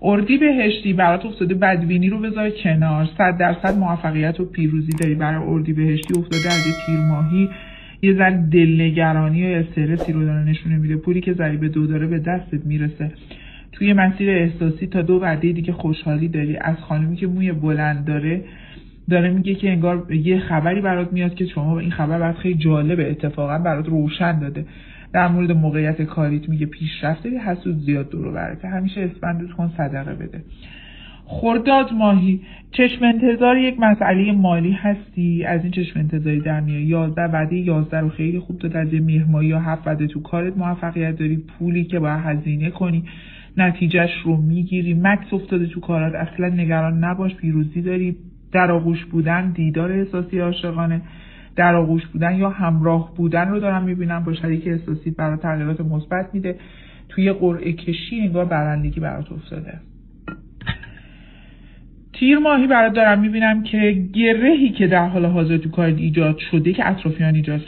اردیبهشتی برات افتاده بدبینی رو بذار کنار، 100% موفقیت و پیروزی داری. برای اردیبهشتی افتاده از تیر ماهی یه ذره دلنگرانی و استرسی رو داره نشونه میده. پولی که ضریب 2 داره به دستت میرسه. توی مسیر احساسی تا 2 وعده دیگه خوشحالی داری. از خانمی که موی بلند داره میگه که انگار یه خبری برات میاد که شما این خبر برات خیلی جالبه، اتفاقا برات روشن داده. در مورد موقعیت کاریت میگه پیشرفت داری، حسود زیاد دور و برته. همیشه اسفندت کن، صدقه بده. خرداد ماهی، چشم انتظار یک مسئله مالی هستی، از این چشم انتظاری در میای. 11 وعده 11 رو خیلی خوب داد. از مهر ماهی یا 7 وعده تو کارت موفقیت داری. پولی که باید هزینه کنی نتیجهش رو میگیری. مکس افتاده تو کارات، اصلا نگران نباش، پیروزی داری. در آغوش بودن، دیدار احساسی عاشقانه، در آغوش بودن یا همراه بودن رو دارم میبینم با شریک احساسی، برای تغییرات مثبت میده. توی قرعه کشی انگار برندگی برات افتاده. تیر ماهی برات دارم میبینم که گرهی که در حال حاضر تو کار ایجاد شده که اطرافیان ایجاد